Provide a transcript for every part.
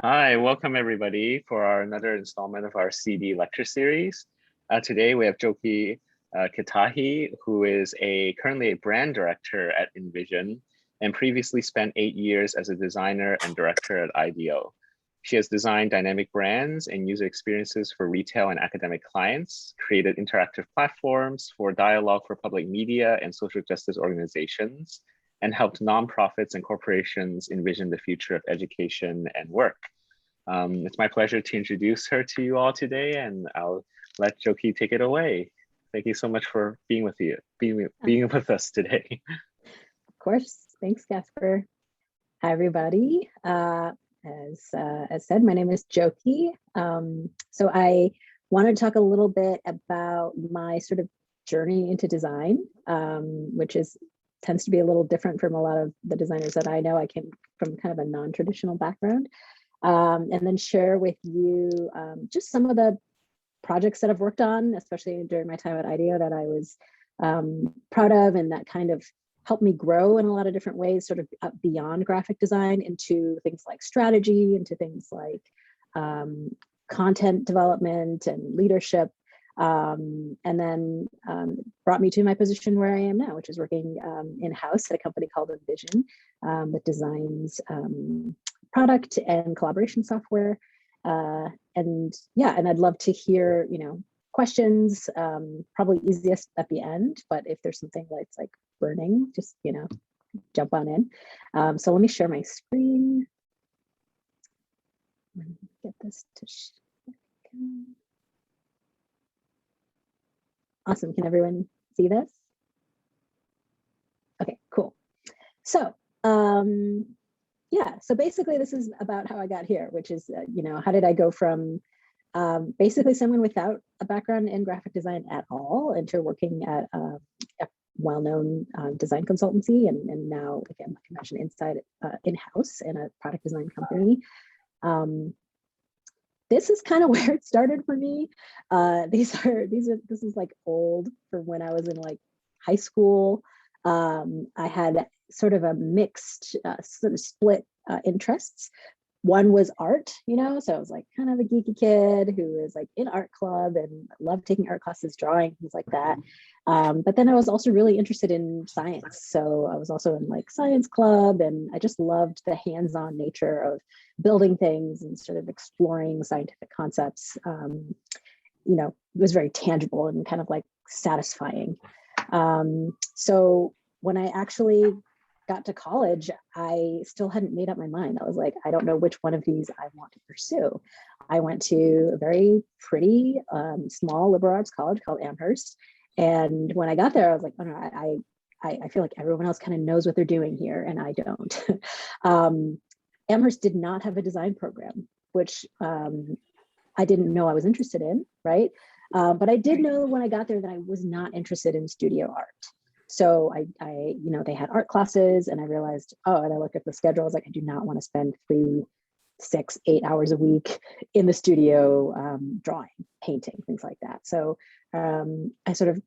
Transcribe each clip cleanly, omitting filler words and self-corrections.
Hi, welcome everybody for another installment of our CD lecture series. Today we have Njoki Gitahi, who is currently a brand director at Envision and previously spent 8 years as a designer and director at IDEO. She has designed dynamic brands and user experiences for retail and academic clients, created interactive platforms for dialogue for public media and social justice organizations, and helped nonprofits and corporations envision the future of education and work. It's my pleasure to introduce her to you all today, and I'll let Njoki take it away. Thank you so much for being with us today. Of course. Thanks, Casper. Hi, everybody. As said, my name is Njoki. So I want to talk a little bit about my sort of journey into design, which tends to be a little different from a lot of the designers that I know. I came from kind of a non-traditional background, and then share with you just some of the projects that I've worked on, especially during my time at IDEO, that I was proud of, and that kind of helped me grow in a lot of different ways, sort of beyond graphic design into things like strategy, into things like content development and leadership, and then brought me to my position where I am now, which is working in-house at a company called Envision that designs product and collaboration software. And I'd love to hear, questions, probably easiest at the end, but if there's something that's like burning, just, jump on in. So let me share my screen. Get this to share. Awesome. Can everyone see this? Okay, cool. So, so basically this is about how I got here, which is, how did I go from basically someone without a background in graphic design at all into working at a well-known design consultancy, and now, again, like I mentioned, in-house in a product design company. This is kind of where it started for me. This is like old for when I was in like high school. I had sort of a mixed sort of split interests. One was art, so I was like kind of a geeky kid who was like in art club and loved taking art classes, drawing, things like that. But then I was also really interested in science. So I was also in like science club, and I just loved the hands-on nature of building things and sort of exploring scientific concepts. It was very tangible and kind of like satisfying. So when I actually got to college, I still hadn't made up my mind. I was like, I don't know which one of these I want to pursue. I went to a very pretty small liberal arts college called Amherst. And when I got there, I was like, oh no, I feel like everyone else kind of knows what they're doing here, and I don't. Amherst did not have a design program, which I didn't know I was interested in, right? But I did know when I got there that I was not interested in studio art. So they had art classes, and I realized, and I looked at the schedule, I was like, I do not want to spend 3, 6, 8 hours a week in the studio drawing, painting, things like that. So I sort of,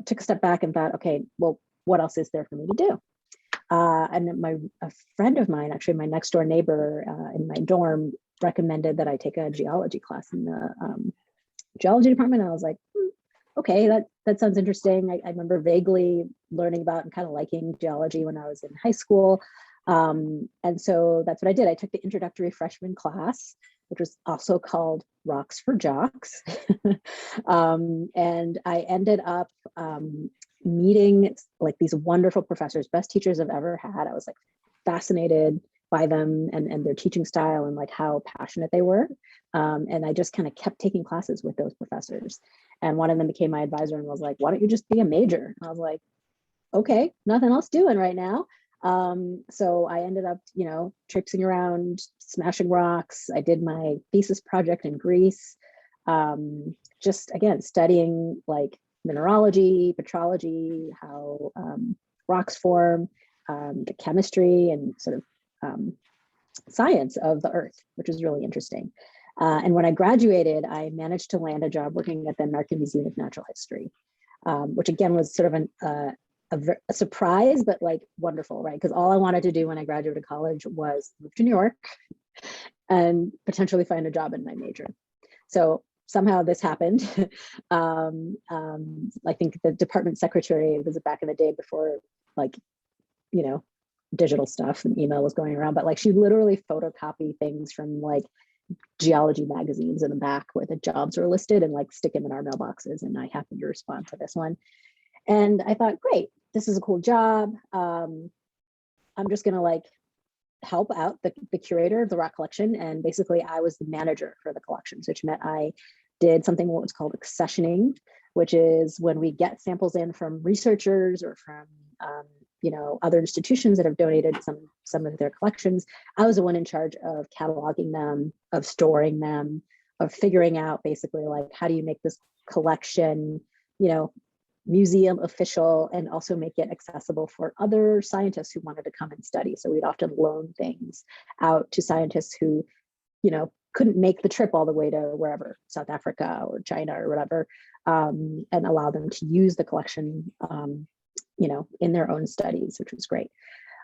took a step back and thought, okay, well, what else is there for me to do? And a friend of mine, actually my next door neighbor in my dorm, recommended that I take a geology class in the geology department. And I was like, okay, that sounds interesting. I remember vaguely learning about and kind of liking geology when I was in high school. And so that's what I did. I took the introductory freshman class, which was also called Rocks for Jocks. And I ended up meeting like these wonderful professors, best teachers I've ever had. I was like fascinated by them and their teaching style and like how passionate they were. And I just kind of kept taking classes with those professors. And one of them became my advisor and was like, why don't you just be a major? And I was like, okay, nothing else doing right now. So I ended up, traipsing around, smashing rocks. I did my thesis project in Greece, just again, studying like mineralogy, petrology, how rocks form, the chemistry and sort of science of the earth, which is really interesting. And when I graduated, I managed to land a job working at the American Museum of Natural History, which again was sort of a surprise, but like wonderful, right? Because all I wanted to do when I graduated college was move to New York and potentially find a job in my major. So somehow this happened. I think the department secretary, was back in the day before, like, you know, digital stuff and email was going around, but like she literally photocopy things from like geology magazines in the back where the jobs are listed and like stick them in our mailboxes. And I happened to respond to this one. And I thought, great, this is a cool job. I'm just gonna like help out the curator of the rock collection. And basically I was the manager for the collections, which meant I did something what was called accessioning, which is when we get samples in from researchers or from you know, other institutions that have donated some of their collections. I was the one in charge of cataloging them, of storing them, of figuring out basically like, how do you make this collection, you know, museum official, and also make it accessible for other scientists who wanted to come and study. So we'd often loan things out to scientists who, you know, couldn't make the trip all the way to wherever, South Africa or China or whatever, and allow them to use the collection, you know, in their own studies, which was great.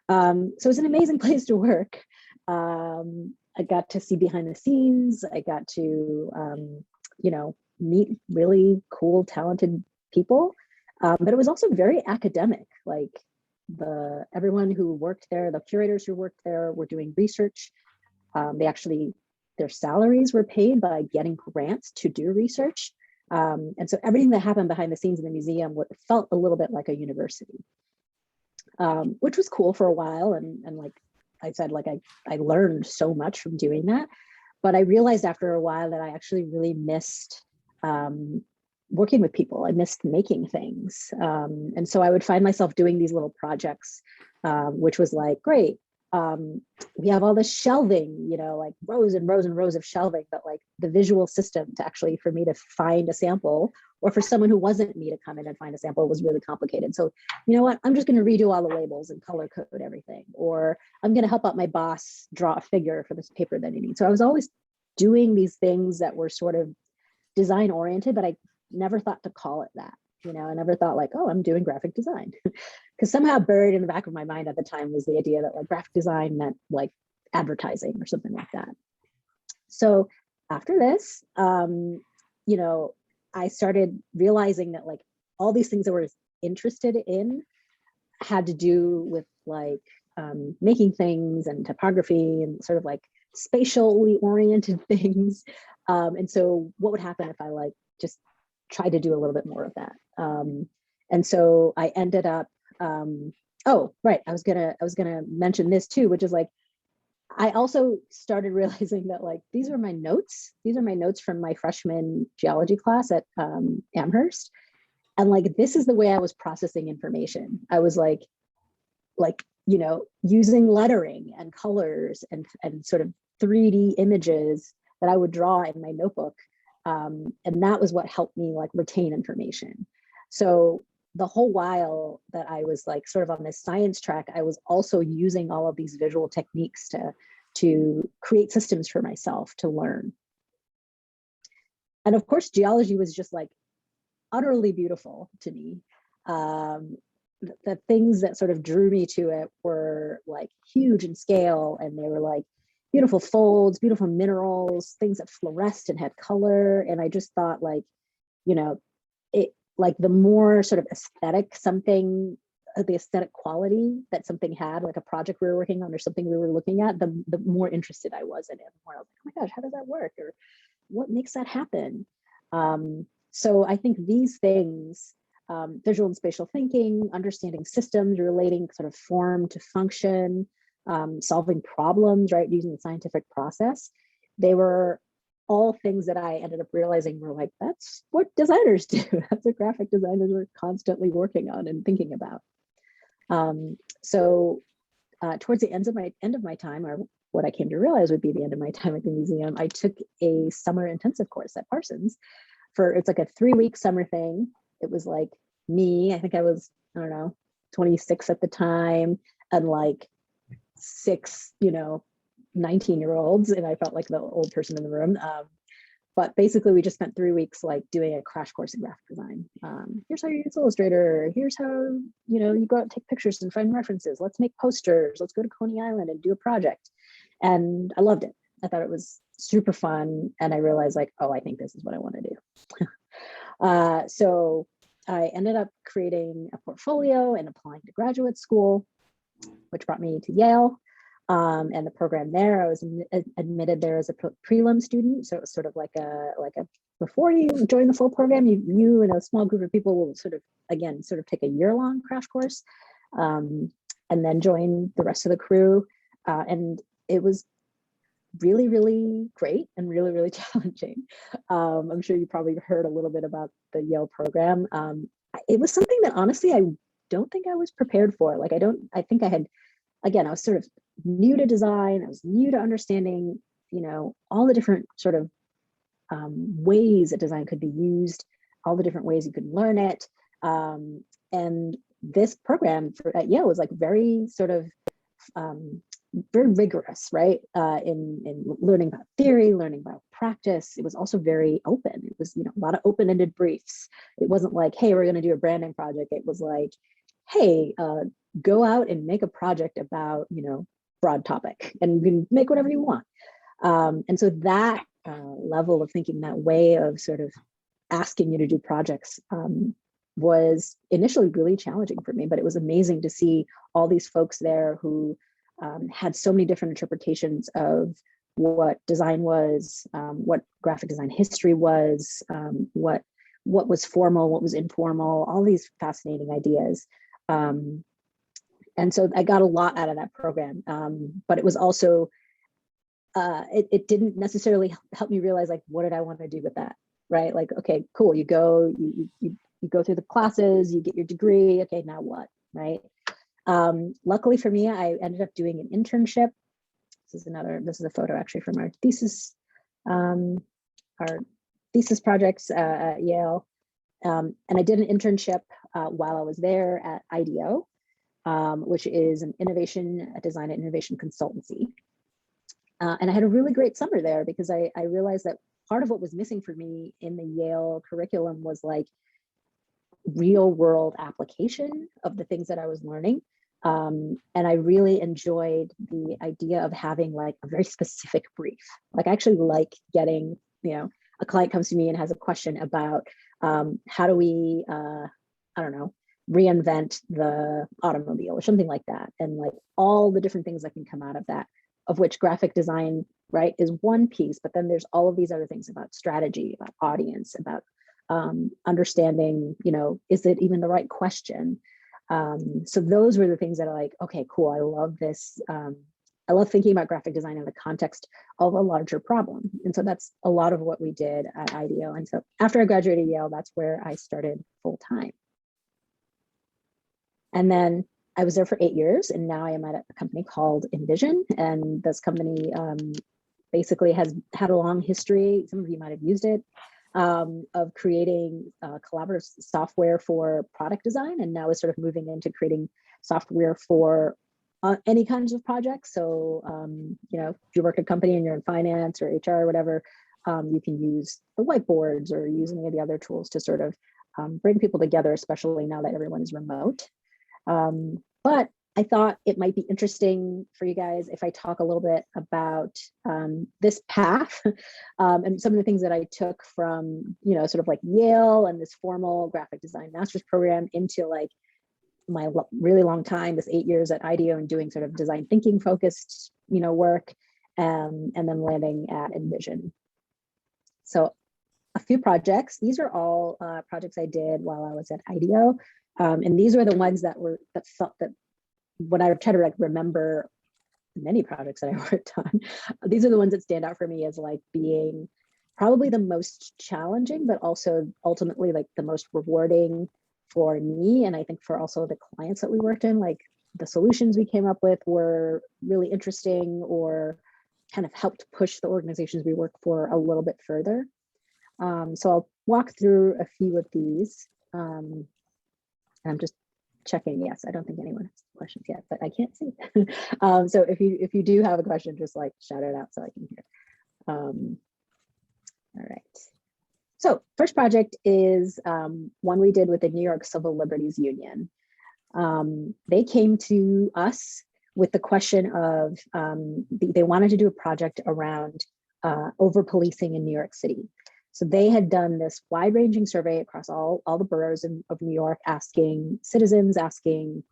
So it was an amazing place to work. I got to see behind the scenes. I got to, you know, meet really cool, talented people. But it was also very academic. Like everyone who worked there, the curators who worked there were doing research. Their salaries were paid by getting grants to do research. And so everything that happened behind the scenes in the museum felt a little bit like a university, which was cool for a while. And like I said, like I learned so much from doing that. But I realized after a while that I actually really missed working with people. I missed making things. And so I would find myself doing these little projects, which was like, great. We have all this shelving, you know, like rows and rows and rows of shelving, but like the visual system to actually, for me to find a sample, or for someone who wasn't me to come in and find a sample, was really complicated. So, you know what, I'm just going to redo all the labels and color code everything, or I'm going to help out my boss draw a figure for this paper that he needs. So I was always doing these things that were sort of design oriented, but I never thought to call it that. You know, I never thought like, oh, I'm doing graphic design. Because somehow buried in the back of my mind at the time was the idea that like graphic design meant like advertising or something like that. So after this, you know, I started realizing that like all these things that I was interested in had to do with like making things and typography and sort of like spatially oriented things. And so what would happen if I like just tried to do a little bit more of that? And so I ended up, oh, right, I was gonna mention this too, which is like, I also started realizing that like, these are my notes. These are my notes from my freshman geology class at Amherst. And like, this is the way I was processing information. I was like, you know, using lettering and colors and sort of 3D images that I would draw in my notebook. And that was what helped me like retain information. So the whole while that I was like sort of on this science track, I was also using all of these visual techniques to create systems for myself to learn. And of course, geology was just like utterly beautiful to me. The things that sort of drew me to it were like huge in scale, and they were like beautiful folds, beautiful minerals, things that fluoresced and had color. And I just thought like, you know, it like the more sort of aesthetic something, the aesthetic quality that something had, like a project we were working on or something we were looking at, the more interested I was in it. The more I was like, oh my gosh, how does that work? Or what makes that happen? So I think these things, visual and spatial thinking, understanding systems, relating sort of form to function, solving problems, right, using the scientific process, they were all things that I ended up realizing were like, that's what designers do. That's what graphic designers are constantly working on and thinking about. So towards the end of my time, or what I came to realize would be the end of my time at the museum, I took a summer intensive course at Parsons. It's like a 3-week summer thing. It was like me, I think I was, I don't know, 26 at the time, and like 6, you know, 19-year-olds, and I felt like the old person in the room. But basically we just spent 3 weeks like doing a crash course in graphic design. Here's how you use Illustrator. Here's how, you know, you go out and take pictures and find references. Let's make posters. Let's go to Coney Island and do a project. And I loved it. I thought it was super fun. And I realized like, oh, I think this is what I want to do. So I ended up creating a portfolio and applying to graduate school, which brought me to Yale. And the program there, I was admitted there as a prelim student. So it was sort of like a before you join the full program, you and a small group of people will sort of take a year-long crash course, and then join the rest of the crew. And it was really, really great and really, really challenging. I'm sure you probably heard a little bit about the Yale program. It was something that honestly, I don't think I was prepared for. Like, I think I had, again, I was sort of new to design. I was new to understanding, all the different sort of ways that design could be used, all the different ways you could learn it. And this program at Yale was like very sort of very rigorous, right? In learning about theory, learning about practice. It was also very open. It was, a lot of open-ended briefs. It wasn't like, hey, we're going to do a branding project. It was like, hey, go out and make a project about, broad topic, and you can make whatever you want. And so that level of thinking, that way of sort of asking you to do projects, was initially really challenging for me, but it was amazing to see all these folks there who had so many different interpretations of what design was, what graphic design history was, what was formal, what was informal, all these fascinating ideas. And so I got a lot out of that program, but it was also, it didn't necessarily help me realize, like, what did I want to do with that, right? Like, okay, cool, you go through the classes, you get your degree, okay, now what, right? Luckily for me, I ended up doing an internship. This is a photo actually from our thesis projects at Yale. And I did an internship while I was there at IDEO, which is a design and innovation consultancy. And I had a really great summer there because I realized that part of what was missing for me in the Yale curriculum was like real world application of the things that I was learning. And I really enjoyed the idea of having like a very specific brief. Like, I actually like getting, a client comes to me and has a question about how do we, reinvent the automobile or something like that. And like all the different things that can come out of that, of which graphic design, right, is one piece, but then there's all of these other things about strategy, about audience, about understanding, is it even the right question? So those were the things that are like, okay, cool. I love this. I love thinking about graphic design in the context of a larger problem. And so that's a lot of what we did at IDEO. And so after I graduated Yale, that's where I started full time. And then I was there for 8 years, and now I am at a company called Envision. And this company basically has had a long history, some of you might have used it, of creating collaborative software for product design, and now is sort of moving into creating software for any kinds of projects. So, if you work at a company and you're in finance or HR or whatever, you can use the whiteboards or use any of the other tools to sort of bring people together, especially now that everyone is remote. But I thought it might be interesting for you guys if I talk a little bit about this path and some of the things that I took from, sort of like Yale and this formal graphic design master's program into like my really long time, this 8 years at IDEO, and doing sort of design thinking focused, work, and then landing at Envision. So a few projects. These are all projects I did while I was at IDEO. And these were the ones that felt that when I try to like remember many projects that I worked on, these are the ones that stand out for me as like being probably the most challenging, but also ultimately like the most rewarding for me. And I think for also the clients that we worked in, like the solutions we came up with were really interesting or kind of helped push the organizations we work for a little bit further. So I'll walk through a few of these. I'm just checking. Yes, I don't think anyone has questions yet, but I can't see. So if you do have a question, just like shout it out so I can hear. All right. So first project is one we did with the New York Civil Liberties Union. They came to us with the question of, they wanted to do a project around over policing in New York City. So they had done this wide-ranging survey across all the boroughs of New York, asking citizens, asking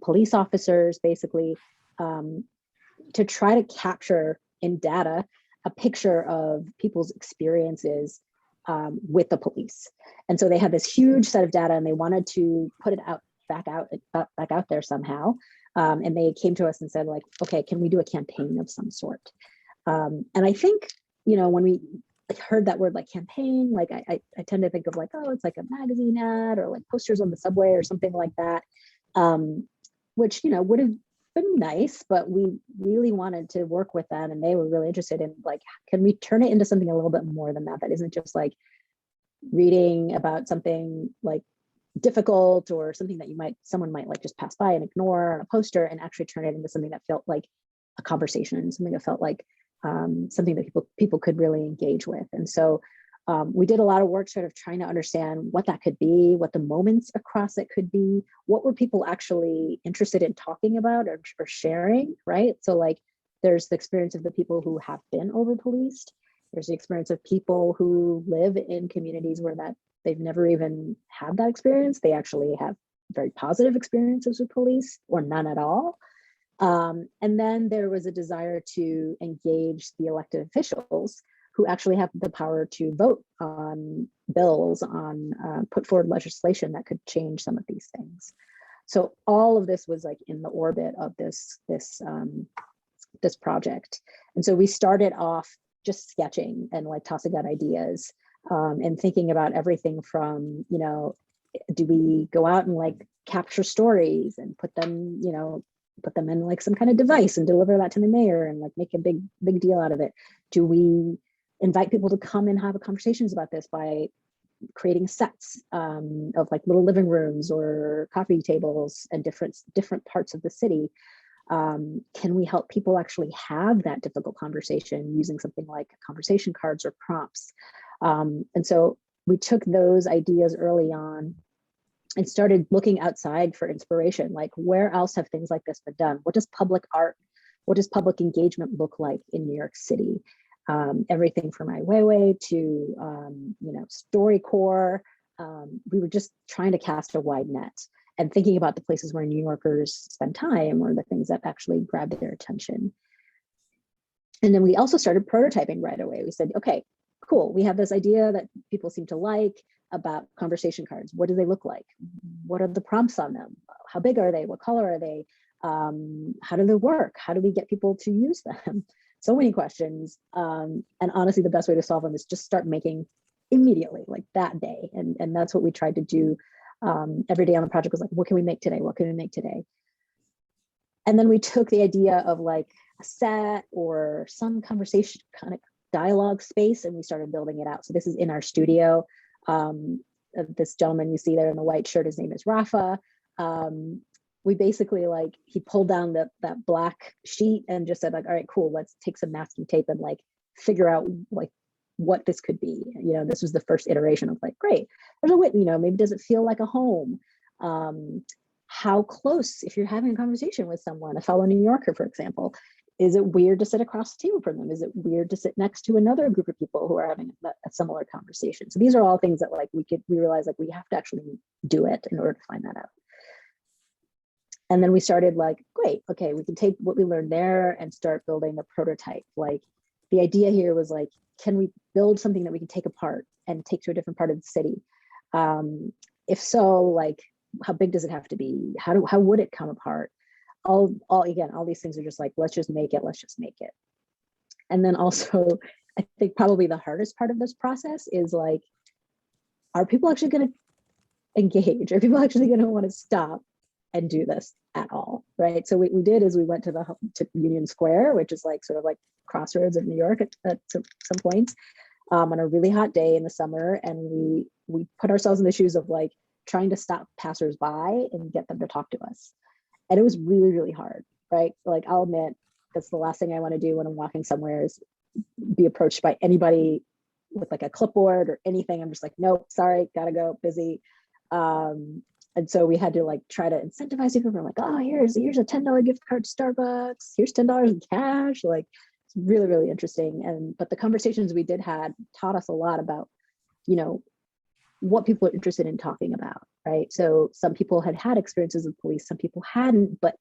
police officers, basically, to try to capture in data a picture of people's experiences with the police. And so they had this huge set of data, and they wanted to put it back out there somehow. And they came to us and said, like, okay, can we do a campaign of some sort? And I think, when we heard that word, like campaign, like I tend to think of like, oh, it's like a magazine ad or like posters on the subway or something like that, which, would have been nice, but we really wanted to work with them, and they were really interested in like, can we turn it into something a little bit more than that? That isn't just like reading about something like difficult or something that someone might like just pass by and ignore on a poster, and actually turn it into something that felt like a conversation, something that felt like something that people could really engage with. And so we did a lot of work sort of trying to understand what that could be, what the moments across it could be, what were people actually interested in talking about or sharing, right? So like there's the experience of the people who have been over policed. There's the experience of people who live in communities where that they've never even had that experience. They actually have very positive experiences with police or none at all. And then there was a desire to engage the elected officials who actually have the power to vote on bills, on put forward legislation that could change some of these things. So all of this was like in the orbit of this project. And so we started off just sketching and like tossing out ideas, and thinking about everything from, do we go out and like capture stories and put them in like some kind of device and deliver that to the mayor and like make a big deal out of it? Do we invite people to come and have conversations about this by creating sets of like little living rooms or coffee tables and different parts of the city? Can we help people actually have that difficult conversation using something like conversation cards or prompts? And so we took those ideas early on and started looking outside for inspiration. Like, where else have things like this been done? What does public art, what does public engagement look like in New York City? Everything from Ai Weiwei to, StoryCorps. We were just trying to cast a wide net and thinking about the places where New Yorkers spend time or the things that actually grabbed their attention. And then we also started prototyping right away. We said, okay, cool. We have this idea that people seem to like about conversation cards. What do they look like? What are the prompts on them? How big are they? What color are they? How do they work? How do we get people to use them? So many questions. And honestly, the best way to solve them is just start making immediately, like that day. And that's what we tried to do. Every day on the project was like, what can we make today? What can we make today? And then we took the idea of like a set or some conversation kind of dialogue space, and we started building it out. So this is in our studio. This gentleman you see there in the white shirt, his name is Rafa. We basically like, he pulled down that black sheet and just said like, all right, cool, let's take some masking tape and like figure out like what this could be. This was the first iteration of like, great, there's a way, maybe does it feel like a home? How close, if you're having a conversation with someone, a fellow New Yorker, for example, is it weird to sit across the table from them? Is it weird to sit next to another group of people who are having a similar conversation? So these are all things that like we realized like we have to actually do it in order to find that out. And then we started like, great, okay, we can take what we learned there and start building a prototype. Like the idea here was like, can we build something that we can take apart and take to a different part of the city? If so, like, how big does it have to be? How would it come apart? All these things are just like, let's just make it. And then also, I think probably the hardest part of this process is like, are people actually going to engage? Are people actually going to want to stop and do this at all, right? So what we did is we went to Union Square, which is like sort of like crossroads of New York at some points, on a really hot day in the summer, and we put ourselves in the shoes of like trying to stop passersby and get them to talk to us. And it was really, really hard, right? Like, I'll admit, that's the last thing I want to do when I'm walking somewhere is be approached by anybody with like a clipboard or anything. I'm just like, nope, sorry, gotta go, busy. And so we had to like try to incentivize people. We're like, oh, here's a $10 gift card to Starbucks. Here's $10 in cash. Like, it's really, really interesting. But the conversations we did had taught us a lot about, you know, what people are interested in talking about, right? So some people had had experiences with police, some people hadn't, but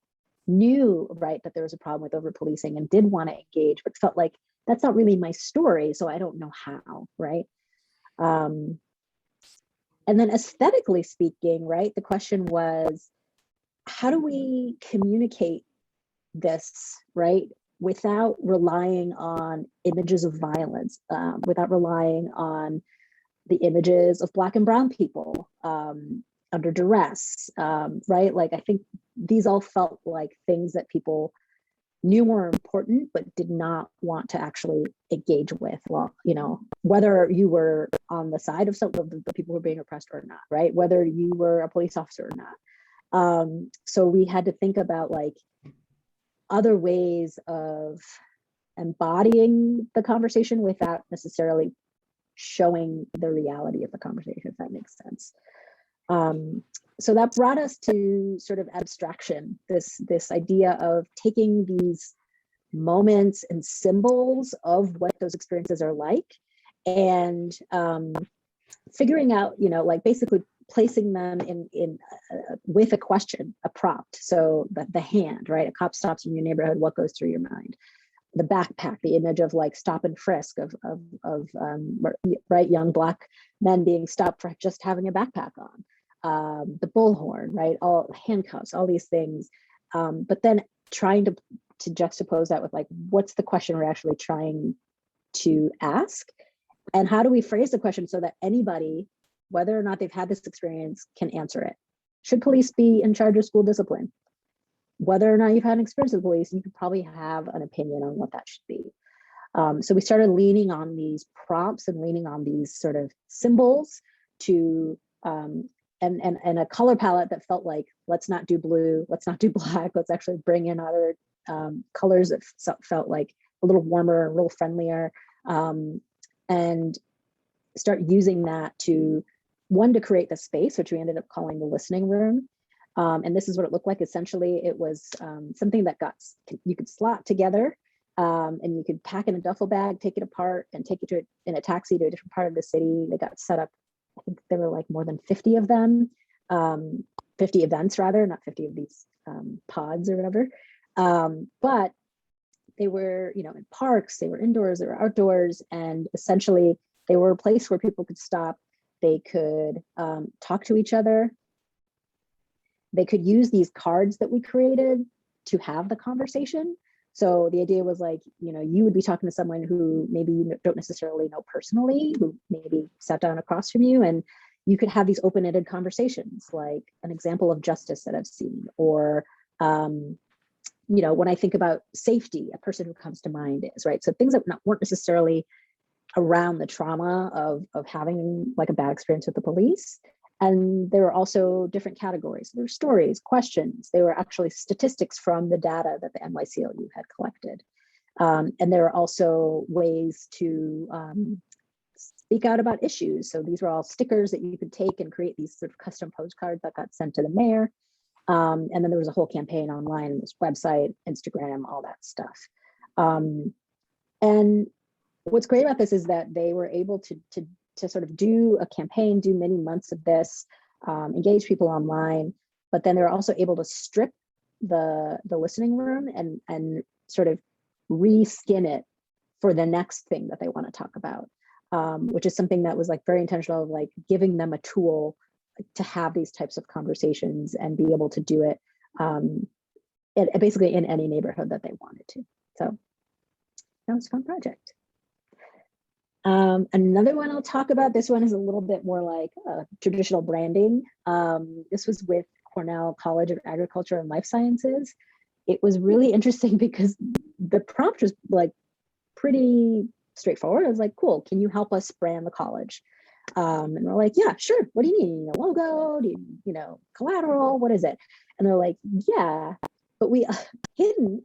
knew, right, that there was a problem with over policing and did want to engage, but felt like that's not really my story, so I don't know how, right? And then aesthetically speaking, right, the question was, how do we communicate this, right, without relying on images of violence, without relying on the images of Black and brown people under duress, right? Like, I think these all felt like things that people knew were important, but did not want to actually engage with. Well, you know, whether you were on the side of some of the people who were being oppressed or not, right? Whether you were a police officer or not. So we had to think about like other ways of embodying the conversation without necessarily showing the reality of the conversation, if that makes sense. So that brought us to sort of abstraction, this idea of taking these moments and symbols of what those experiences are like, and figuring out, you know, like basically placing them in with a question, a prompt. So the hand, right? A cop stops in your neighborhood, what goes through your mind? The backpack, the image of like stop and frisk of right, young Black men being stopped for just having a backpack on. The bullhorn, right? All handcuffs, all these things. But then trying to juxtapose that with like, what's the question we're actually trying to ask? And how do we phrase the question so that anybody, whether or not they've had this experience, can answer it? Should police be in charge of school discipline? Whether or not you've had an experience with police, you could probably have an opinion on what that should be. So we started leaning on these prompts and leaning on these sort of symbols to and a color palette that felt like, let's not do blue, let's not do black, let's actually bring in other colors that felt like a little warmer, a little friendlier, and start using that to, one, to create the space, which we ended up calling the listening room. And this is what it looked like. Essentially, it was something that you could slot together, and you could pack in a duffel bag, take it apart, and take it in a taxi to a different part of the city. They got set up. I think there were like more than 50 of them, 50 events rather, not 50 of these pods or whatever. But they were, you know, in parks, they were indoors, they were outdoors, and essentially they were a place where people could stop. They could talk to each other. They could use these cards that we created to have the conversation. So the idea was like, you know, you would be talking to someone who maybe you don't necessarily know personally, who maybe sat down across from you, and you could have these open-ended conversations, like an example of justice that I've seen, or, you know, when I think about safety, a person who comes to mind is, right? So things that weren't necessarily around the trauma of having like a bad experience with the police. And there were also different categories. There were stories, questions. They were actually statistics from the data that the NYCLU had collected. And there were also ways to speak out about issues. So these were all stickers that you could take and create these sort of custom postcards that got sent to the mayor. And then there was a whole campaign online, this website, Instagram, all that stuff. And what's great about this is that they were able to sort of do a campaign, do many months of this, engage people online, but then they're also able to strip the listening room and sort of reskin it for the next thing that they want to talk about, which is something that was like very intentional, of like giving them a tool to have these types of conversations and be able to do it basically in any neighborhood that they wanted to. So that was a fun project. Another one I'll talk about, this one is a little bit more like traditional branding. This was with Cornell College of Agriculture and Life Sciences. It was really interesting because the prompt was like pretty straightforward. I was like, cool, can you help us brand the college? And we're like, yeah, sure. What do you need? A logo? Do you know, collateral? What is it? And they're like, yeah, but we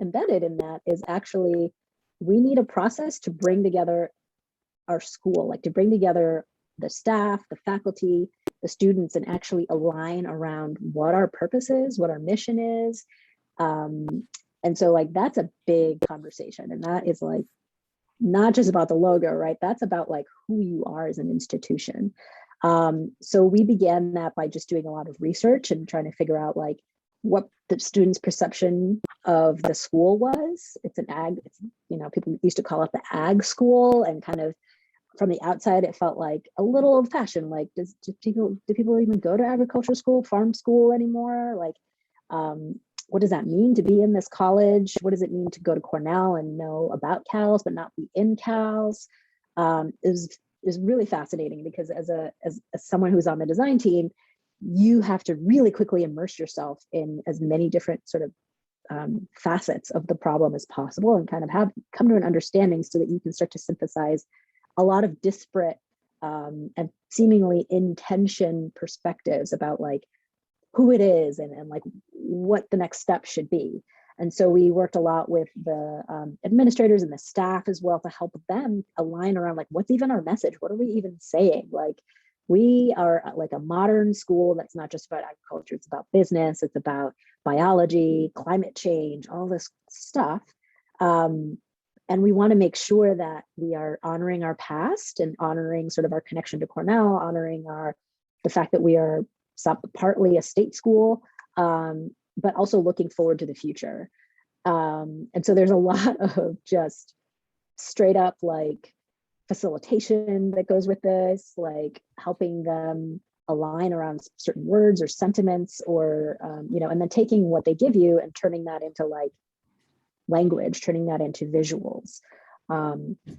embedded in that is actually, we need a process to bring together our school, like to bring together the staff, the faculty, the students, and actually align around what our purpose is, what our mission is. And so like, that's a big conversation. And that is like, not just about the logo, right? That's about like who you are as an institution. So we began that by just doing a lot of research and trying to figure out like what the students' perception of the school was. It's an ag, it's, you know, people used to call it the ag school, and kind of from the outside, it felt like a little old fashioned. Like, do people even go to agriculture school, farm school anymore? Like, what does that mean to be in this college? What does it mean to go to Cornell and know about cows but not be in cows? It was really fascinating, because as someone who's on the design team, you have to really quickly immerse yourself in as many different sort of facets of the problem as possible, and kind of come to an understanding so that you can start to synthesize a lot of disparate and seemingly in tension perspectives about like who it is and like what the next step should be. And so we worked a lot with the administrators and the staff as well to help them align around like, what's even our message? What are we even saying? Like, we are like a modern school that's not just about agriculture, it's about business, it's about biology, climate change, all this stuff. And we want to make sure that we are honoring our past and honoring sort of our connection to Cornell, honoring the fact that we are partly a state school, but also looking forward to the future. And so there's a lot of just straight up like facilitation that goes with this, like helping them align around certain words or sentiments, or, you know, and then taking what they give you and turning that into like language, turning that into visuals.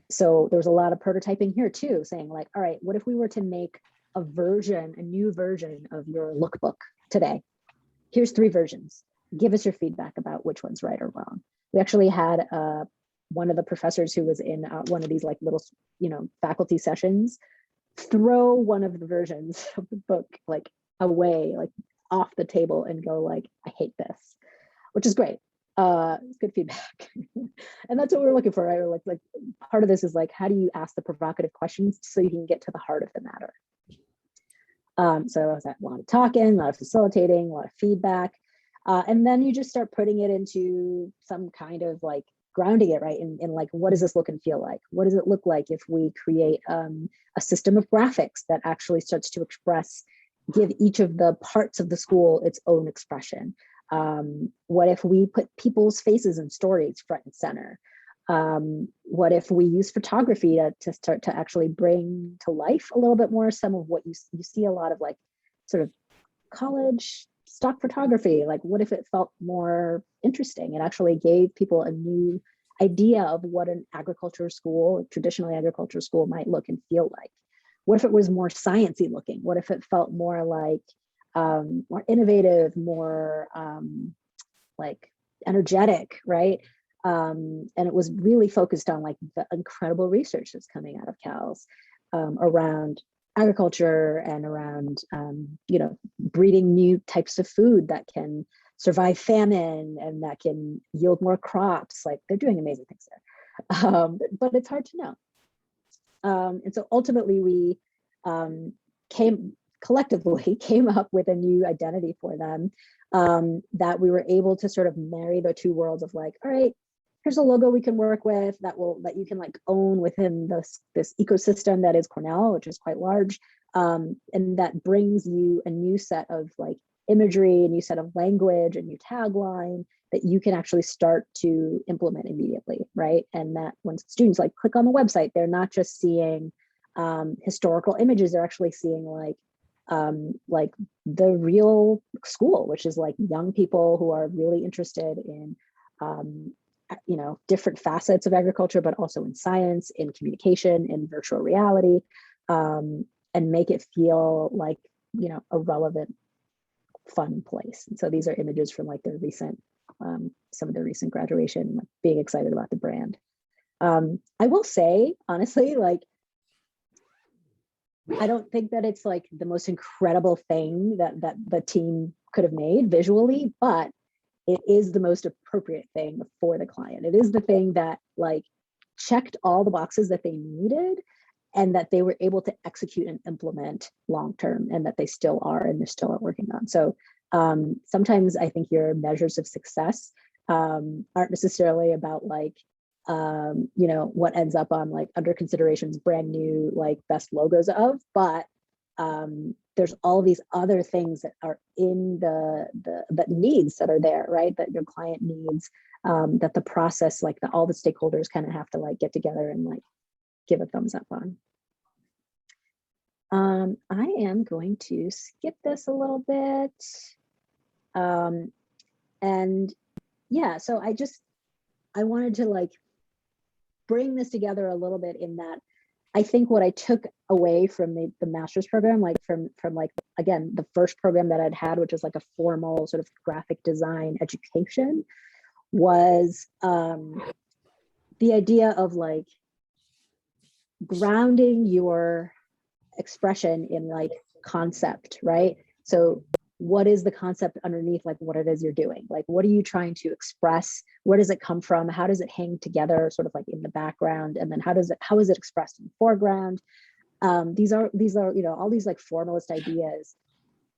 So there's a lot of prototyping here too, saying like, all right, what if we were to make a new version of your lookbook today? Here's 3 versions. Give us your feedback about which one's right or wrong. We actually had one of the professors who was in one of these like little, you know, faculty sessions, throw one of the versions of the book like away, like off the table, and go like, I hate this, which is great. It's good feedback. And that's what we're looking for, right? Like part of this is like, how do you ask the provocative questions so you can get to the heart of the matter? So it was a lot of talking, a lot of facilitating, a lot of feedback. And then you just start putting it into some kind of like grounding it, right? In like, what does this look and feel like? What does it look like if we create a system of graphics that actually starts to give each of the parts of the school its own expression? What if we put people's faces and stories front and center? What if we use photography to start to actually bring to life a little bit more some of what you see a lot of like sort of college stock photography? Like, what if it felt more interesting and actually gave people a new idea of what an agriculture school, traditionally agriculture school, might look and feel like? What if it was more sciencey looking? What if it felt more like more innovative, more like energetic, right? And it was really focused on like the incredible research that's coming out of CALS around agriculture and around, you know, breeding new types of food that can survive famine and that can yield more crops. Like, they're doing amazing things there, but it's hard to know. And so ultimately we collectively came up with a new identity for them, that we were able to sort of marry the two worlds of like, all right, here's a logo we can work with that you can like own within this ecosystem that is Cornell, which is quite large, and that brings you a new set of like imagery, a new set of language, a new tagline that you can actually start to implement immediately, right? And that when students like click on the website, they're not just seeing historical images, they're actually seeing like the real school, which is like young people who are really interested in you know, different facets of agriculture, but also in science, in communication, in virtual reality, and make it feel like, you know, a relevant, fun place. And so these are images from like their recent, some of their recent graduation, like being excited about the brand. I will say, honestly, like, I don't think that it's like the most incredible thing that the team could have made visually, but it is the most appropriate thing for the client. It is the thing that like checked all the boxes that they needed and that they were able to execute and implement long-term, and that they still are, and they're still working on. So sometimes I think your measures of success aren't necessarily about like, you know, what ends up on like under considerations, brand new, like best logos of, but there's all these other things that are in the needs that are there, right? That your client needs, that the process, like all the stakeholders kind of have to like get together and like give a thumbs up on. I am going to skip this a little bit. And yeah, so I wanted to like bring this together a little bit in that I think what I took away from the master's program, like from like, again, the first program that I'd had, which was like a formal sort of graphic design education, was the idea of like grounding your expression in like concept, right? So what is the concept underneath like what it is you're doing? Like, what are you trying to express? Where does it come from? How does it hang together sort of like in the background? And then how is it expressed in the foreground? These are, you know, all these like formalist ideas.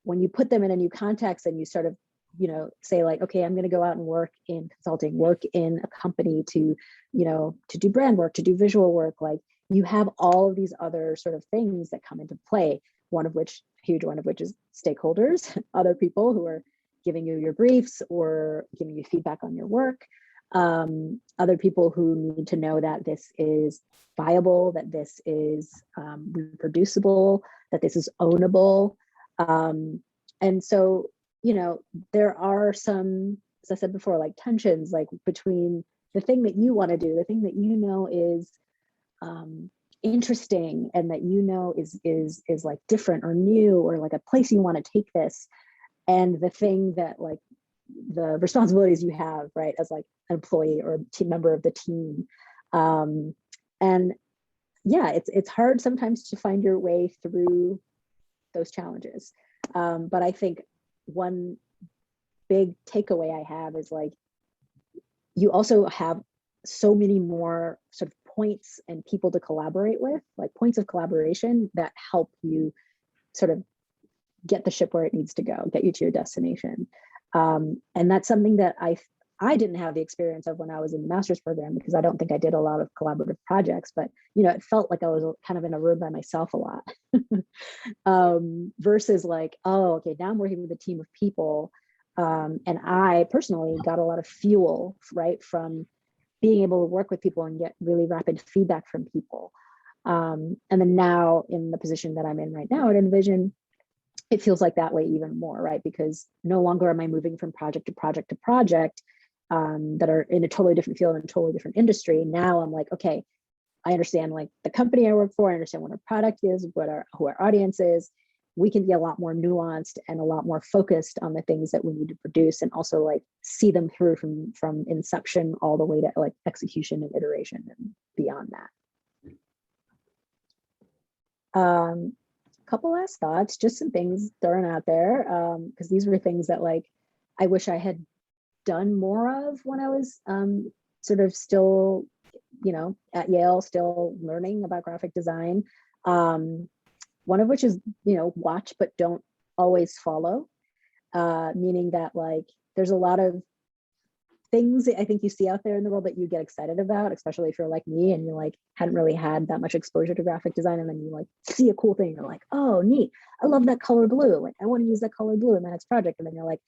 When you put them in a new context and you sort of, you know, say like, okay, I'm going to go out and work in consulting, work in a company to, you know, to do brand work, to do visual work, like you have all of these other sort of things that come into play. One of which, huge one of which is stakeholders, other people who are giving you your briefs or giving you feedback on your work, other people who need to know that this is viable, that this is reproducible, that this is ownable. And so, you know, there are some, as I said before, like tensions, like between the thing that you want to do, the thing that you know is interesting and that you know is like different or new or like a place you want to take this, and the thing that like the responsibilities you have, right, as like an employee or a team member of the team. And yeah, it's hard sometimes to find your way through those challenges. But I think one big takeaway I have is like, you also have so many more sort of points and people to collaborate with, like points of collaboration that help you sort of get the ship where it needs to go, get you to your destination. And that's something that I didn't have the experience of when I was in the master's program, because I don't think I did a lot of collaborative projects, but you know, it felt like I was kind of in a room by myself a lot. Versus like, oh, okay, now I'm working with a team of people. And I personally got a lot of fuel, right, from being able to work with people and get really rapid feedback from people. And then now in the position that I'm in right now at Envision, it feels like that way even more, right? Because no longer am I moving from project to project to project that are in a totally different field and a totally different industry. Now I'm like, okay, I understand like the company I work for, I understand what our product is, who our audience is. We can be a lot more nuanced and a lot more focused on the things that we need to produce, and also like see them through from inception all the way to like execution and iteration and beyond that. Couple last thoughts, just some things thrown out there, because these were things that like I wish I had done more of when I was sort of still, you know, at Yale, still learning about graphic design. One of which is, you know, watch but don't always follow, meaning that like there's a lot of things I think you see out there in the world that you get excited about, especially if you're like me and you like hadn't really had that much exposure to graphic design, and then you like see a cool thing, you're like, oh neat, I love that color blue, like I want to use that color blue in my next project, and then you're like,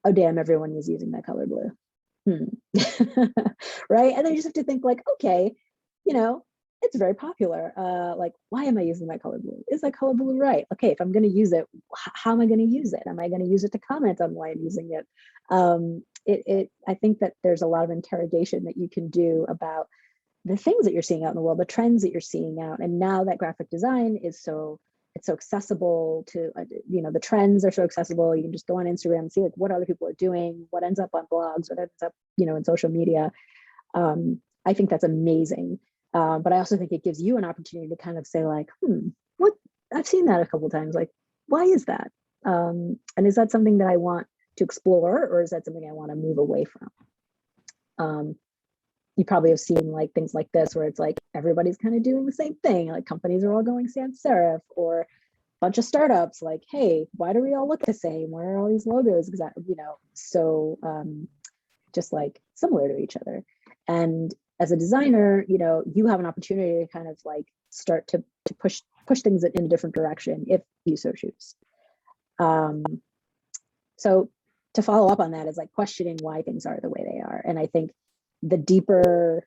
oh damn, everyone is using that color blue. Right? And then you just have to think like, okay, you know, it's very popular. Like, why am I using that color blue? Is that color blue right? Okay, if I'm going to use it, how am I going to use it? Am I going to use it to comment on why I'm using it? I think that there's a lot of interrogation that you can do about the things that you're seeing out in the world, the trends that you're seeing out. And now that graphic design is it's so accessible to, you know, the trends are so accessible. You can just go on Instagram and see like what other people are doing, what ends up on blogs, what ends up, you know, in social media. I think that's amazing. But I also think it gives you an opportunity to kind of say like, what, I've seen that a couple of times. Like, why is that? And is that something that I want to explore, or is that something I want to move away from? you probably have seen like things like this where it's like everybody's kind of doing the same thing. Like companies are all going sans serif, or a bunch of startups like, hey, why do we all look the same? Where are all these logos exactly? You know, so just like similar to each other. And as a designer, you know, you have an opportunity to kind of like start to push things in a different direction if you so choose. So to follow up on that is like questioning why things are the way they are. And I think the deeper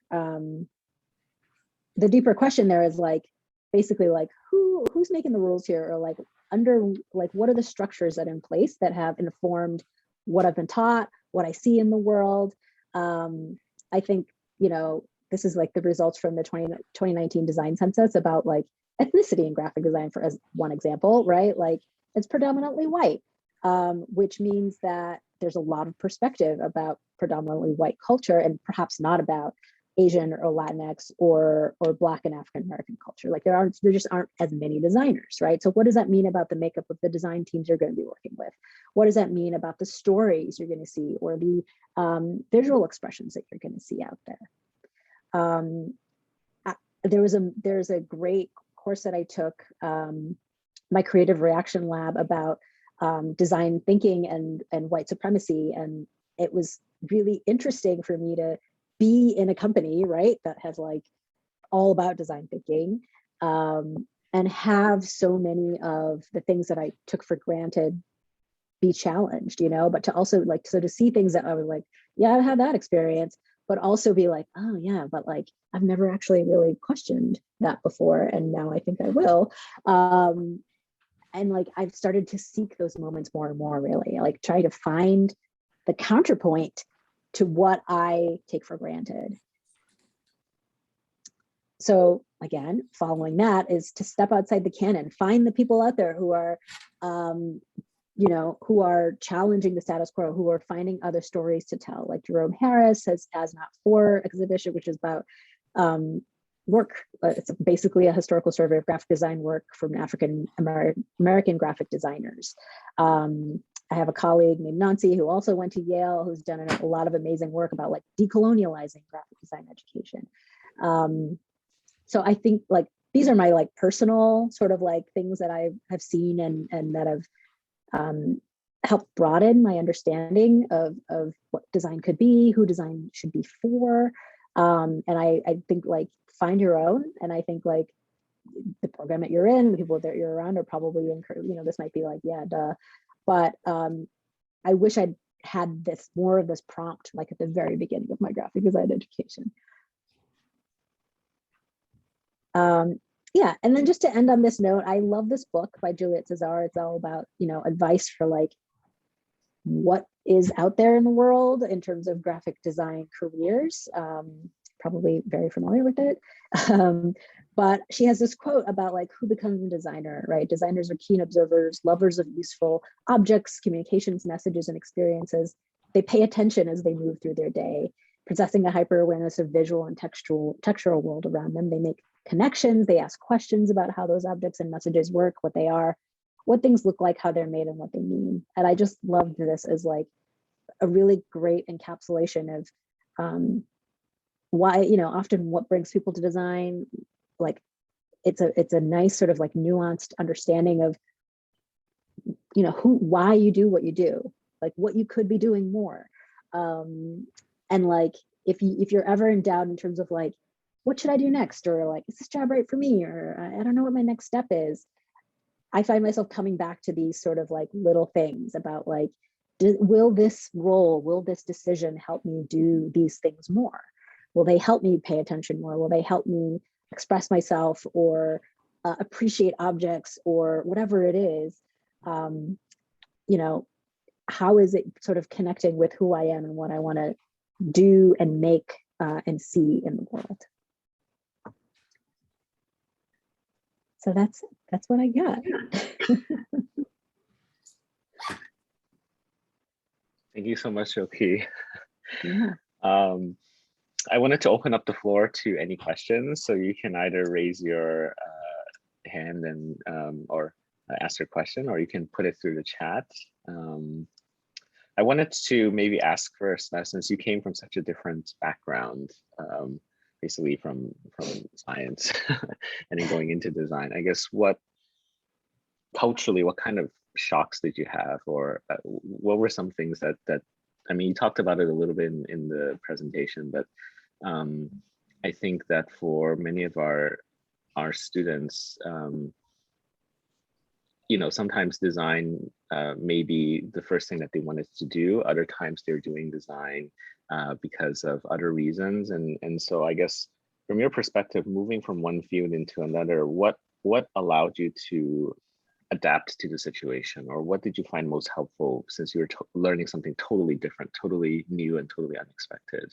question there is like basically like who's making the rules here, or like under like what are the structures that are in place that have informed what I've been taught, what I see in the world. I think, you know, this is like the results from the 2019 design census about like ethnicity in graphic design, for as one example, right? Like it's predominantly white, which means that there's a lot of perspective about predominantly white culture and perhaps not about Asian or Latinx or Black and African American culture. Like there just aren't as many designers, right? So what does that mean about the makeup of the design teams you're going to be working with? What does that mean about the stories you're going to see, or the visual expressions that you're going to see out there? There's a great course that I took, my creative reaction lab, about design thinking and white supremacy, and it was really interesting for me to be in a company, right, that has like all about design thinking, and have so many of the things that I took for granted be challenged, you know, but to also like, so to see things that I was like, yeah, I've had that experience, but also be like, oh yeah, but like I've never actually really questioned that before, and now I think I will. And like I've started to seek those moments more and more, really, like try to find the counterpoint to what I take for granted. So again, following that is to step outside the canon, find the people out there who are, you know, who are challenging the status quo, who are finding other stories to tell. Like Jerome Harris has As Not For exhibition, which is about work. It's basically a historical survey of graphic design work from African American graphic designers. I have a colleague named Nancy who also went to Yale, who's done a lot of amazing work about like decolonializing graphic design education. So I think like these are my like personal sort of like things that I have seen and that have helped broaden my understanding of what design could be, who design should be for. And I think like find your own. And I think like the program that you're in, the people that you're around are probably, you know, this might be like, yeah, duh. But I wish I'd had this more of this prompt like at the very beginning of my graphic design education. Yeah, and then just to end on this note, I love this book by Juliet Cesar. It's all about, you know, advice for like what is out there in the world in terms of graphic design careers. Probably very familiar with it. But she has this quote about like who becomes a designer, right? Designers are keen observers, lovers of useful objects, communications, messages, and experiences. They pay attention as they move through their day, possessing a hyper awareness of visual and textural world around them. They make connections, they ask questions about how those objects and messages work, what they are, what things look like, how they're made, and what they mean. And I just loved this as like a really great encapsulation of why, you know, often what brings people to design, like it's a nice sort of like nuanced understanding of, you know, why you do what you do, like what you could be doing more. And like if you're ever in doubt in terms of like, what should I do next? Or like, is this job right for me? Or I don't know what my next step is. I find myself coming back to these sort of like little things about like, will this role, will this decision help me do these things more? Will they help me pay attention more? Will they help me express myself or appreciate objects or whatever it is? You know, how is it sort of connecting with who I am and what I want to do and make and see in the world? So that's what I got. Thank you so much, Njoki. Yeah. I wanted to open up the floor to any questions, so you can either raise your hand and or ask your question, or you can put it through the chat. I wanted to maybe ask first, since you came from such a different background, basically from science and then going into design, I guess culturally, what kind of shocks did you have, or what were some things that I mean, you talked about it a little bit in the presentation, but I think that for many of our students, you know, sometimes design may be the first thing that they wanted to do. Other times they're doing design because of other reasons. And so I guess from your perspective, moving from one field into another, what allowed you to adapt to the situation, or what did you find most helpful since you were learning something totally different, totally new, and totally unexpected?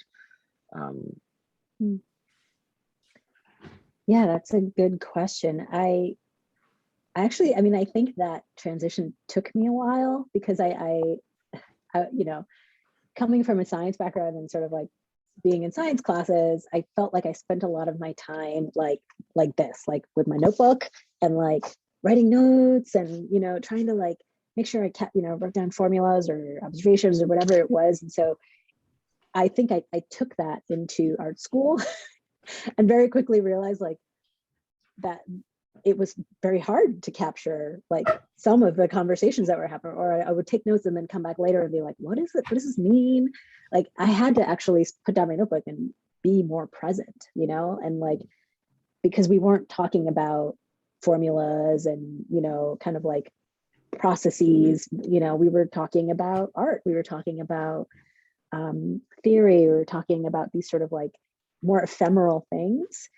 Yeah, that's a good question. I actually, I mean, I think that transition took me a while because I you know, coming from a science background and sort of like being in science classes, I felt like I spent a lot of my time like this, like with my notebook and like writing notes and, you know, trying to like make sure I kept, you know, wrote down formulas or observations or whatever it was. And so I think I took that into art school and very quickly realized like that it was very hard to capture like some of the conversations that were happening, or I would take notes and then come back later and be like, what is it? What does this mean? Like I had to actually put down my notebook and be more present, you know, and like, because we weren't talking about formulas and, you know, kind of like processes, you know, we were talking about art, we were talking about theory, we were talking about these sort of like more ephemeral things.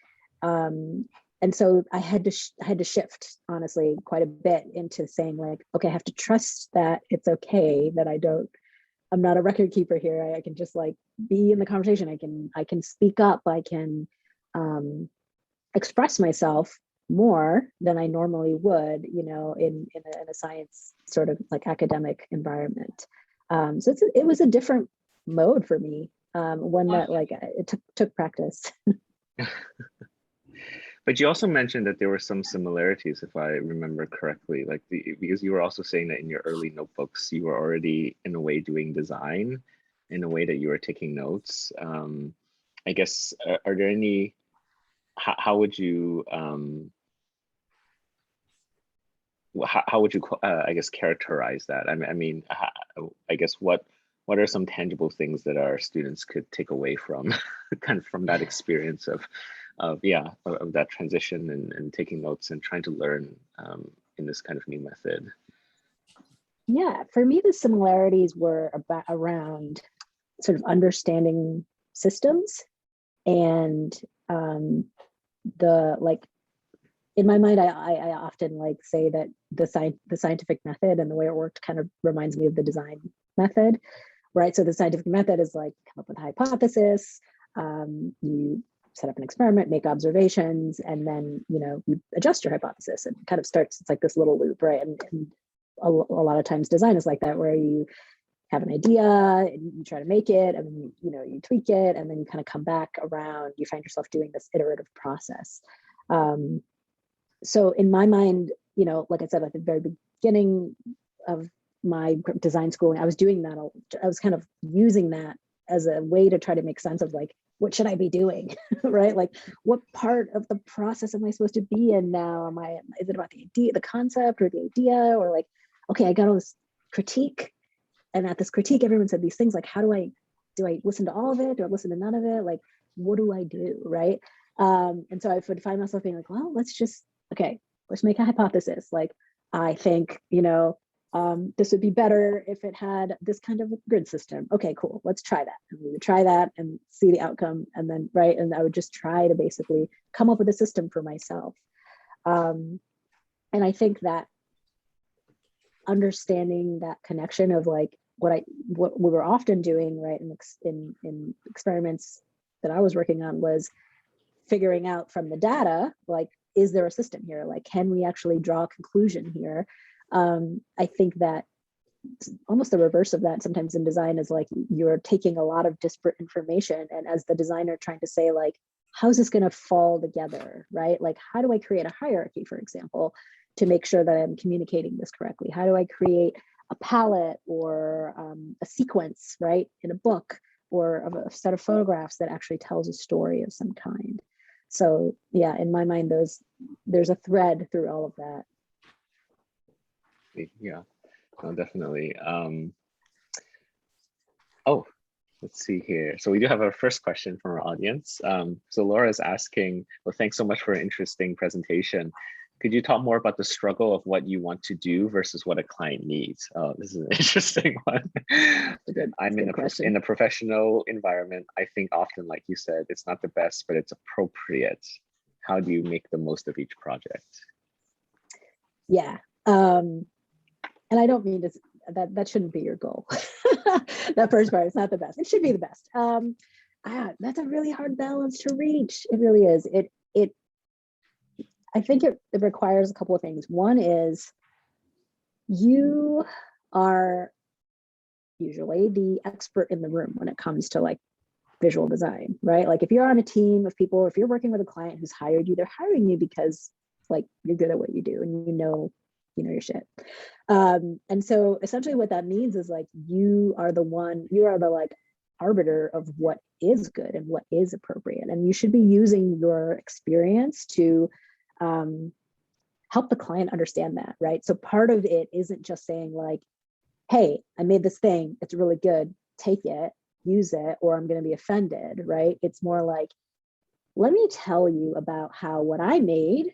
And so I had to shift, honestly, quite a bit into saying like, okay, I have to trust that it's okay that I'm not a record keeper here. I can just like be in the conversation. I can speak up. I can express myself more than I normally would, you know, in a science sort of like academic environment. So it was a different mode for me, one that like it took practice. But you also mentioned that there were some similarities, if I remember correctly, like because you were also saying that in your early notebooks, you were already in a way doing design in a way that you were taking notes. I guess, are there any, how would you, how would you, I guess, characterize that? I mean, I guess what are some tangible things that our students could take away from kind of from that experience of that transition and taking notes and trying to learn in this kind of new method? Yeah, for me, the similarities were around sort of understanding systems and the like, in my mind, I often like say that the scientific method and the way it worked kind of reminds me of the design method, right? So the scientific method is like come up with a hypothesis, you set up an experiment, make observations, and then, you know, you adjust your hypothesis and kind of starts, it's like this little loop, right? And a lot of times design is like that, where you have an idea and you try to make it, and then you know, you tweak it, and then you kind of come back around, you find yourself doing this iterative process. So in my mind, you know, like I said, at the very beginning of my design schooling, I was doing that. I was kind of using that as a way to try to make sense of like, what should I be doing, right? Like, what part of the process am I supposed to be in now? Is it about the idea, the concept, or the idea, or like, okay, I got all this critique, and at this critique, everyone said these things like, how do I listen to all of it? Do I listen to none of it? Like, what do I do, right? And so I would find myself being like, well, let's make a hypothesis. Like, I think, you know, this would be better if it had this kind of grid system. Okay, cool. Let's try that. And we would try that and see the outcome. And then, right. And I would just try to basically come up with a system for myself. And I think that understanding that connection of like what we were often doing, right, in experiments that I was working on, was figuring out from the data, like, is there a system here? Like, can we actually draw a conclusion here? I think that almost the reverse of that sometimes in design is like, you're taking a lot of disparate information, and as the designer trying to say like, how's this going to fall together, right? Like, how do I create a hierarchy, for example, to make sure that I'm communicating this correctly? How do I create a palette or a sequence, right, in a book, or of a set of photographs that actually tells a story of some kind. So yeah, in my mind, there's a thread through all of that. Yeah, no, definitely. Oh, let's see here. So we do have our first question from our audience. So Laura is asking, well, thanks so much for an interesting presentation. Could you talk more about the struggle of what you want to do versus what a client needs? Oh, this is an interesting one. I'm in a professional environment. I think often, like you said, it's not the best, but it's appropriate. How do you make the most of each project? Yeah. And I don't mean to, that shouldn't be your goal. That first part is not the best. It should be the best. That's a really hard balance to reach. It really is. I think it requires a couple of things. One is you are usually the expert in the room when it comes to like visual design, right? Like if you're on a team of people, if you're working with a client who's hired you, they're hiring you because like you're good at what you do and you know your shit. And so essentially what that means is like you are the like arbiter of what is good and what is appropriate. And you should be using your experience to help the client understand that, right? So part of it isn't just saying like, hey, I made this thing, it's really good, take it, use it, or I'm going to be offended, right? It's more like, let me tell you about how what I made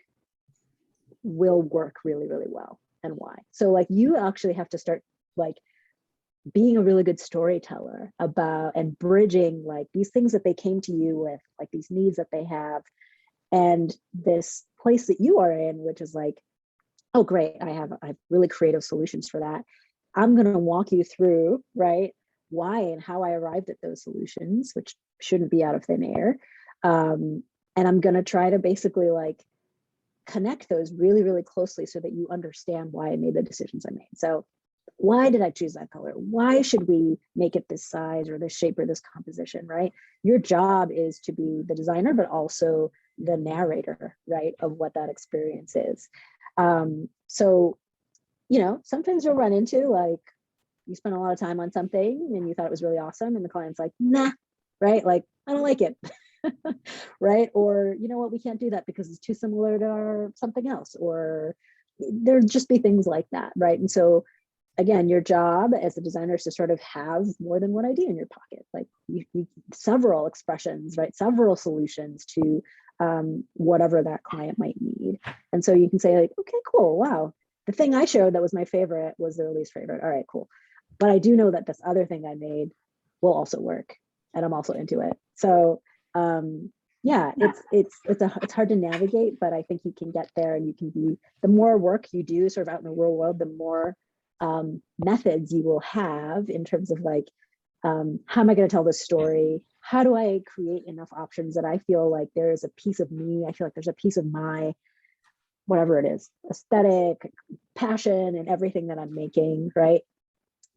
will work really, really well and why. So like you actually have to start like being a really good storyteller about and bridging like these things that they came to you with, like these needs that they have, and this place that you are in, which is like, oh great, I have really creative solutions for that. I'm going to walk you through, right, why and how I arrived at those solutions, which shouldn't be out of thin air. And I'm going to try to basically like connect those really, really closely so that you understand why I made the decisions I made. So why did I choose that color? Why should we make it this size or this shape or this composition, right? Your job is to be the designer, but also the narrator, right, of what that experience is. So, sometimes you'll run into like, you spent a lot of time on something and you thought it was really awesome and the client's like, nah, right? Like, I don't like it. Right? Or, you know what, we can't do that because it's too similar to something else, or there'd just be things like that, right? And so again, your job as a designer is to sort of have more than one idea in your pocket, like you several expressions, right? Several solutions to whatever that client might need. And so you can say like, okay, cool, wow, the thing I showed that was my favorite was their least favorite. All right, cool. But I do know that this other thing I made will also work, and I'm also into it. So yeah, it's hard to navigate, but I think you can get there, and you can be, the more work you do sort of out in the real world, the more methods you will have in terms of like, how am I going to tell this story? How do I create enough options that I feel like there is a piece of me, I feel like there's a piece of my, whatever it is, aesthetic, passion, and everything that I'm making, right?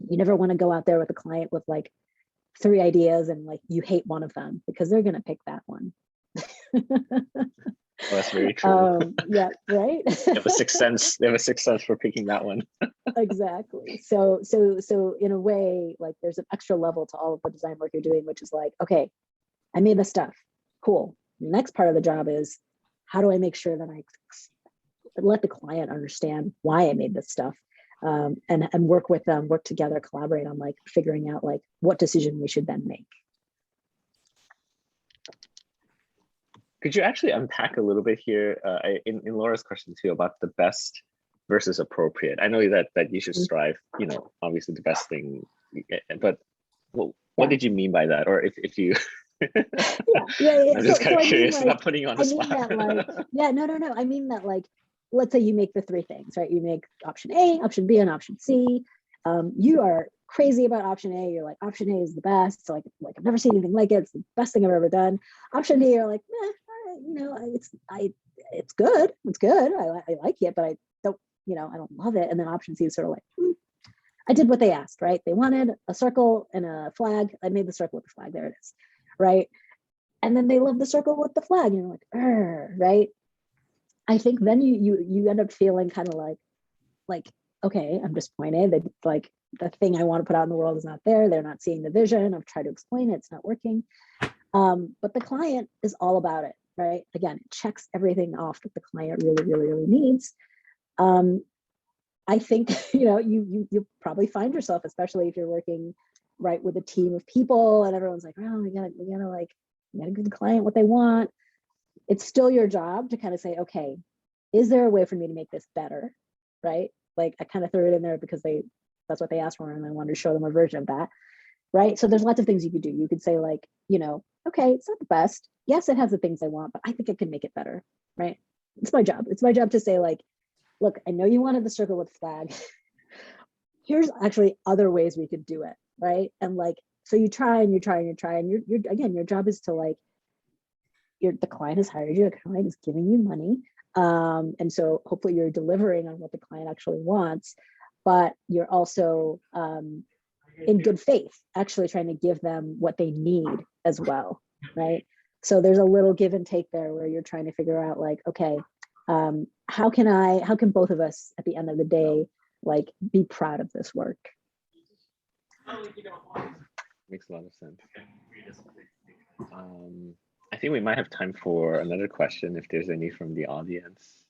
You never want to go out there with a client with like 3 ideas and like you hate one of them, because they're going to pick that one. Well, that's very true. Yeah, right. They have a sixth sense. They have a sixth sense for picking that one. Exactly. So in a way, like there's an extra level to all of the design work you're doing, which is like, okay, I made this stuff. Cool. The next part of the job is, how do I make sure that I let the client understand why I made this stuff, and work with them, work together, collaborate on like figuring out like what decision we should then make. Could you actually unpack a little bit here in Laura's question too about the best versus appropriate? I know that you should strive, obviously the best thing, but what did you mean by that? Or if you, yeah. I'm just kind of curious, like, not putting you on the spot. That, like, yeah, no. I mean that like, let's say you make the 3 things, right? You make option A, option B, and option C. You are crazy about option A. You're like, option A is the best. So like I've never seen anything like it. It's the best thing I've ever done. Option B, you're like, it's good. It's good. I like it, but I don't, I don't love it. And then option C is sort of like, I did what they asked, right? They wanted a circle and a flag. I made the circle with the flag. There it is, right? And then they love the circle with the flag. And you're like, right? I think then you end up feeling kind of like, okay, I'm disappointed that like the thing I want to put out in the world is not there. They're not seeing the vision. I've tried to explain it. It's not working. But the client is all about it, right? Again, it checks everything off that the client really, really, really needs. I think, you probably find yourself, especially if you're working right with a team of people and everyone's like, oh, we gotta give the client what they want. It's still your job to kind of say, okay, is there a way for me to make this better, right? Like I kind of threw it in there because that's what they asked for, and I wanted to show them a version of that, right? So there's lots of things you could do. You could say like, okay, it's not the best. Yes, it has the things I want, but I think I can make it better, right? It's my job. It's my job to say like, look, I know you wanted the circle with flag. Here's actually other ways we could do it, right? And like, so you try and you try and you try, and you're again, your job is to like, the client has hired you, the client is giving you money. And so hopefully you're delivering on what the client actually wants, but you're also in good faith, actually trying to give them what they need as well, right? So there's a little give and take there where you're trying to figure out like, okay, how can both of us at the end of the day, like be proud of this work? Makes a lot of sense. I think we might have time for another question if there's any from the audience.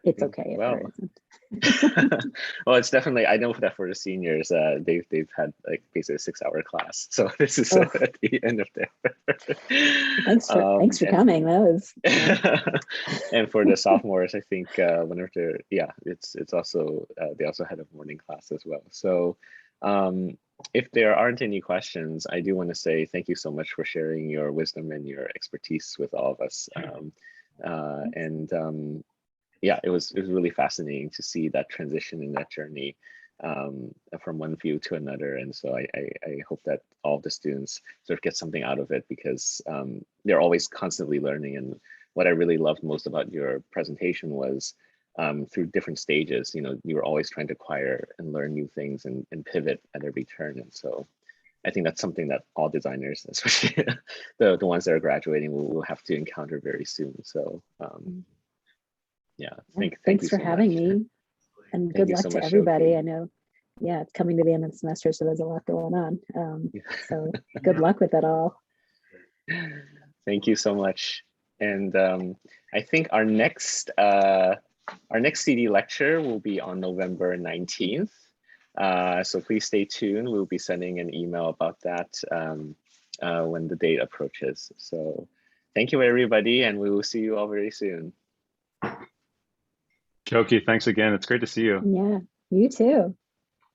It's okay if there isn't. Well, it's definitely, I know that for the seniors, they've had like basically a 6-hour class, so this is at the end of their thanks for coming. That was and for the sophomores, I think whenever they're it's also they also had a morning class as well. So if there aren't any questions, I do want to say thank you so much for sharing your wisdom and your expertise with all of us. Yeah, it was really fascinating to see that transition in that journey from one field to another. And so I hope that all of the students sort of get something out of it, because they're always constantly learning. And what I really loved most about your presentation was through different stages, you were always trying to acquire and learn new things and pivot at every turn. And so I think that's something that all designers, especially the ones that are graduating, will have to encounter very soon. So yeah, thanks for having me, and good luck to everybody. I know, it's coming to the end of the semester, so there's a lot going on. So good luck with it all. Thank you so much. And I think our next CD lecture will be on November 19th. So please stay tuned. We'll be sending an email about that when the date approaches. So thank you, everybody, and we will see you all very soon. Njoki, thanks again. It's great to see you. Yeah, you too.